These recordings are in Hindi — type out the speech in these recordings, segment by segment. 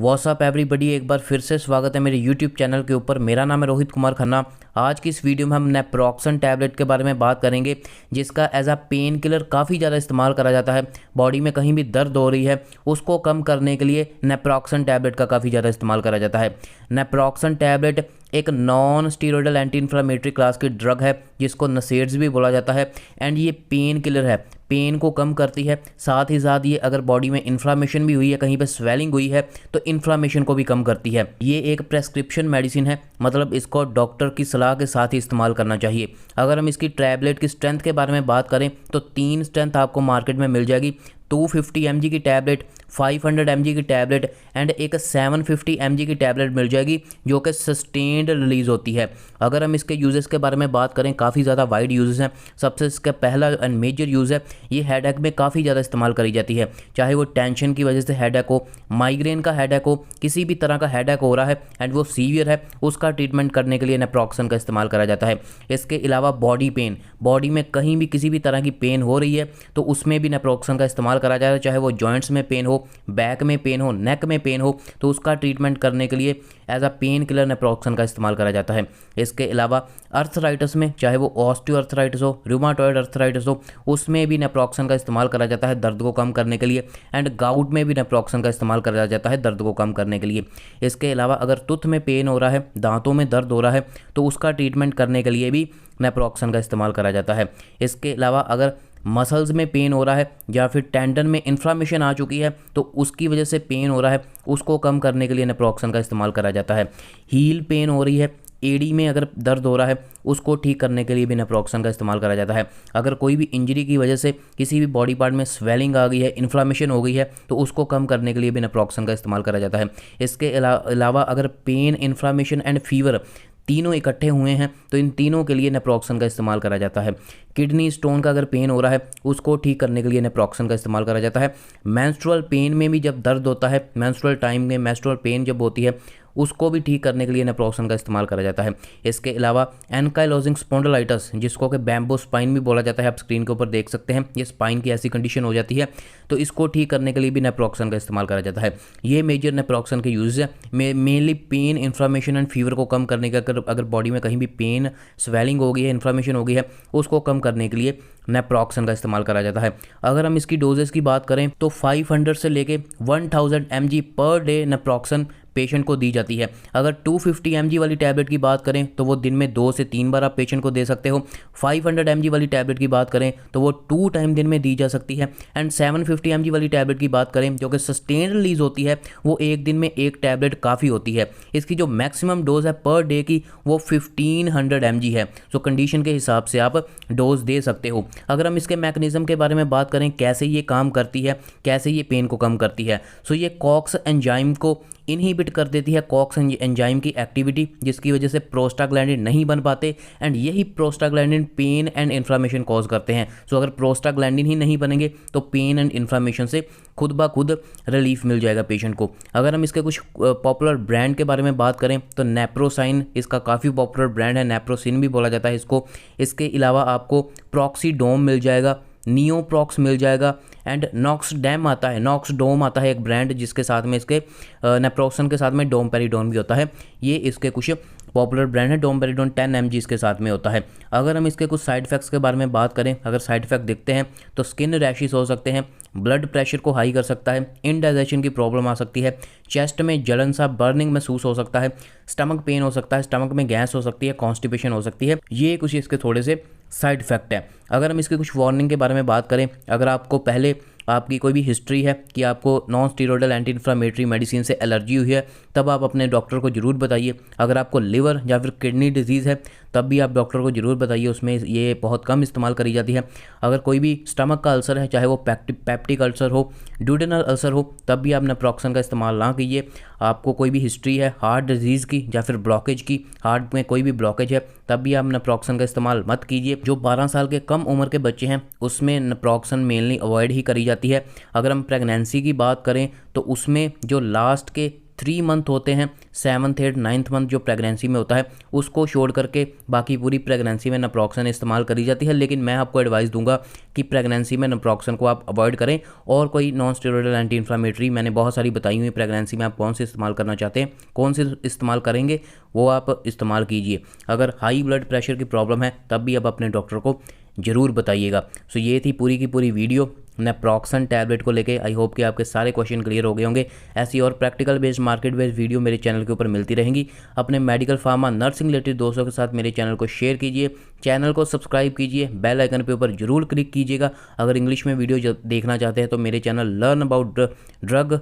व्हाट्सअप एवरीबॉडी, एक बार फिर से स्वागत है मेरे यूट्यूब चैनल के ऊपर। मेरा नाम है रोहित कुमार खन्ना। आज की इस वीडियो में हम नेप्रोक्सन टैबलेट के बारे में बात करेंगे, जिसका एज अ पेन किलर काफ़ी ज़्यादा इस्तेमाल करा जाता है। बॉडी में कहीं भी दर्द हो रही है उसको कम करने के लिए नेप्रोक्सन टैबलेट का काफ़ी ज़्यादा इस्तेमाल करा जाता है। नेप्रोक्सन टैबलेट एक non steroidal anti inflammatory class की ड्रग है, जिसको नसेड्स भी बोला जाता है। एंड ये पेन किलर है, पेन को कम करती है। साथ ही साथ ये अगर बॉडी में इन्फ्लामेशन भी हुई है, कहीं पे स्वेलिंग हुई है, तो इन्फ्लामेशन को भी कम करती है। ये एक प्रेस्क्रिप्शन मेडिसिन है, मतलब इसको डॉक्टर की सलाह के साथ ही इस्तेमाल करना चाहिए। अगर हम इसकी टैबलेट की स्ट्रेंथ के बारे में बात करें तो 3 स्ट्रेंथ आपको मार्केट में मिल जाएगी। 250 mg की टैबलेट, 500 mg की टैबलेट एंड एक 750 mg की टैबलेट मिल जाएगी, जो कि सस्टेन्ड रिलीज होती है। अगर हम इसके यूजेस के बारे में बात करें, काफ़ी ज़्यादा वाइड यूजेस हैं। सबसे इसका पहला एंड मेजर यूज़ है, ये हेडेक में काफ़ी ज़्यादा इस्तेमाल करी जाती है। चाहे वो टेंशन की वजह से हेडेक हो, माइग्रेन का हेडेक हो, किसी भी तरह का हेडेक हो रहा है एंड वो सीवियर है, उसका ट्रीटमेंट करने के लिए नेप्रोक्सन का इस्तेमाल करा जाता है। इसके अलावा बॉडी पेन, बॉडी में कहीं भी किसी भी तरह की पेन हो रही है तो उसमें भी नेप्रोक्सन का इस्तेमाल करा जाता है। चाहे वो जॉइंट्स में पेन हो, बैक में पेन हो, नेक में पेन हो, तो उसका ट्रीटमेंट करने के लिए as a pain killer naproxen का इस्तेमाल करा जाता है। इसके अलावा अर्थराइटिस में, चाहे वो ऑस्टियोआर्थराइटिस हो, रूमाटॉइड अर्थराइटिस हो, उसमें भी नेप्रोक्सन का इस्तेमाल करा जाता है दर्द को कम करने के लिए। एंड गाउट में भी नेप्रोक्सन का इस्तेमाल करा जाता है दर्द को कम करने के लिए। इसके अलावा अगर टूथ में पेन हो रहा है, दांतों में दर्द हो रहा है, तो उसका ट्रीटमेंट करने के लिए भी नेप्रोक्सन का इस्तेमाल करा जाता है। इसके अलावा अगर मसल्स में पेन हो रहा है या फिर टेंडन में इन्फ्लामेशन आ चुकी है तो उसकी वजह से पेन हो रहा है, उसको कम करने के लिए नेप्रोक्सन का इस्तेमाल करा जाता है। हील पेन हो रही है, एड़ी में अगर दर्द हो रहा है, उसको ठीक करने के लिए भी नेप्रोक्सन का इस्तेमाल करा जाता है। अगर कोई भी इंजरी की वजह से किसी भी बॉडी पार्ट में स्वेलिंग आ गई है, इन्फ्लामेशन हो गई है, तो उसको कम करने के लिए भी नेप्रोक्सन का इस्तेमाल करा जाता है। इसके अलावा अगर पेन, इन्फ्लामेशन एंड फीवर तीनों इकट्ठे हुए हैं तो इन तीनों के लिए नेप्रोक्सन का इस्तेमाल करा जाता है। किडनी स्टोन का अगर पेन हो रहा है, उसको ठीक करने के लिए नेप्रोक्सन का इस्तेमाल करा जाता है। मेंस्ट्रुअल पेन में भी जब दर्द होता है, मेंस्ट्रुअल टाइम में मेंस्ट्रुअल पेन जब होती है, उसको भी ठीक करने के लिए नेप्रोक्सन का इस्तेमाल करा जाता है। इसके अलावा एनकाइलोजिंग स्पॉन्डिलाइटिस, जिसको कि बैम्बो स्पाइन भी बोला जाता है, आप स्क्रीन के ऊपर देख सकते हैं, ये स्पाइन की ऐसी कंडीशन हो जाती है, तो इसको ठीक करने के लिए भी नेप्रोक्सन का इस्तेमाल करा जाता है। ये मेजर नेप्रोक्सन के यूज है। Mainly pain, inflammation and fever को कम करने का, अगर बॉडी में कहीं भी पेन, स्वेलिंग हो गई है, इन्फ्लामेशन हो गई है, उसको कम करने के लिए नेप्रोक्सन का इस्तेमाल करा जाता है। अगर हम इसकी डोजेस की बात करें तो 500 से लेके 1000 mg per day naproxen patient को दी जाती है। अगर 250 mg वाली टैबलेट की बात करें तो वो दिन में 2 से 3 बार आप पेशेंट को दे सकते हो। 500 mg वाली टैबलेट की बात करें तो वो 2 टाइम दिन में दी जा सकती है। एंड 750 mg वाली टैबलेट की बात करें, जो कि सस्टेन रिलीज होती है, वो एक दिन में एक टैबलेट काफ़ी होती है। इसकी जो मैक्सिमम डोज है पर डे की, वो 1500 mg है। सो कंडीशन के हिसाब से आप डोज दे सकते हो। अगर हम इसके मैकेनिज्म के बारे में बात करें, कैसे ये काम करती है, कैसे ये पेन को कम करती है, सो ये कॉक्स एंजाइम को इनहिबिट कर देती है, कॉक्स एंजाइम की एक्टिविटी, जिसकी वजह से प्रोस्टाग्लैंडिन नहीं बन पाते। एंड यही prostaglandin pain and inflammation cause करते हैं। सो अगर प्रोस्टाग्लैंडिन ही नहीं बनेंगे तो पेन एंड इन्फ्लामेशन से खुद ब खुद रिलीफ मिल जाएगा पेशेंट को। अगर हम इसके कुछ पॉपुलर ब्रांड के बारे में बात करें तो नेप्रोसाइन इसका काफ़ी पॉपुलर ब्रांड है, नेप्रोसिन भी बोला जाता है इसको। इसके अलावा आपको प्रॉक्सीडोम मिल जाएगा, नियोप्रॉक्स मिल जाएगा एंड नॉक्सडैम आता है, नॉक्सडोम आता है एक ब्रांड, जिसके साथ में इसके नेप्रोक्सन के साथ में डोमपेरिडोन भी होता है। ये इसके कुछ पॉपुलर ब्रांड है। डोमपेरिडोन 10 mg इसके साथ में होता है। अगर हम इसके कुछ साइड इफेक्ट्स के बारे में बात करें, अगर साइड इफेक्ट दिखते हैं तो स्किन रैशेस हो सकते हैं, ब्लड प्रेशर को हाई कर सकता है, इनडाइजेशन की प्रॉब्लम आ सकती है, चेस्ट में जलन सा बर्निंग महसूस हो सकता है, स्टमक पेन हो सकता है, स्टमक में गैस हो सकती है, कॉन्स्टिपेशन हो सकती है। ये कुछ इसके थोड़े से साइड इफेक्ट है। अगर हम इसके कुछ वार्निंग के बारे में बात करें, अगर आपको पहले आपकी कोई भी हिस्ट्री है कि आपको non steroidal anti inflammatory medicine से एलर्जी हुई है, तब आप अपने डॉक्टर को ज़रूर बताइए। अगर आपको लिवर या फिर किडनी डिजीज़ है तब भी आप डॉक्टर को ज़रूर बताइए, उसमें ये बहुत कम इस्तेमाल करी जाती है। अगर कोई भी स्टमक का अल्सर है, चाहे वो पेप्टिक अल्सर हो, ड्यूडेनल अल्सर हो, तब भी आप नेप्रोक्सन का इस्तेमाल ना कीजिए। आपको कोई भी हिस्ट्री है हार्ट डिजीज़ की या फिर ब्लॉकेज की, हार्ट में कोई भी ब्लॉकेज है, तब भी आप नेप्रोक्सन का इस्तेमाल मत कीजिए। जो 12 साल के कम उम्र के बच्चे हैं उसमें नेप्रोक्सन मेनली अवॉइड ही करी जाती है। अगर हम प्रेगनेंसी की बात करें तो उसमें जो लास्ट के 3 मंथ होते हैं, 7th 8th 9th मंथ जो प्रेगनेंसी में होता है उसको छोड़ करके बाकी पूरी प्रेगनेंसी में नप्रोक्सन इस्तेमाल करी जाती है। लेकिन मैं आपको एडवाइस दूंगा कि प्रेगनेंसी में नप्रोक्सन को आप अवॉइड करें और कोई नॉन स्टेरॉयडल एंटी इन्फ्लामेटरी मैंने बहुत सारी बताई हुई प्रेगनेंसी में आप कौन से इस्तेमाल करना चाहते हैं, कौन से इस्तेमाल करेंगे वो आप इस्तेमाल कीजिए। अगर हाई ब्लड प्रेशर की प्रॉब्लम है तब भी आप अपने डॉक्टर को ज़रूर बताइएगा। सो ये थी पूरी की पूरी वीडियो नेप्रोक्सन टैबलेट को लेके। आई होप कि आपके सारे क्वेश्चन क्लियर हो गए होंगे। ऐसी और practical based market based video मेरे चैनल के ऊपर मिलती रहेंगी। अपने मेडिकल फार्मा नर्सिंग रिलेटेड दोस्तों के साथ मेरे चैनल को शेयर कीजिए, चैनल को सब्सक्राइब कीजिए, बेल आइकन पे ऊपर जरूर क्लिक कीजिएगा। अगर इंग्लिश में वीडियो देखना चाहते हैं तो मेरे channel learn about drug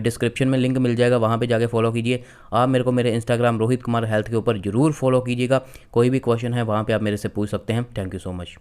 description में लिंक मिल जाएगा, वहाँ पे जाके फॉलो कीजिए। आप मेरे को मेरे इंस्टाग्राम रोहित कुमार हेल्थ के ऊपर जरूर फॉलो कीजिएगा। कोई भी क्वेश्चन है वहाँ पे आप मेरे से पूछ सकते हैं। Thank you so much.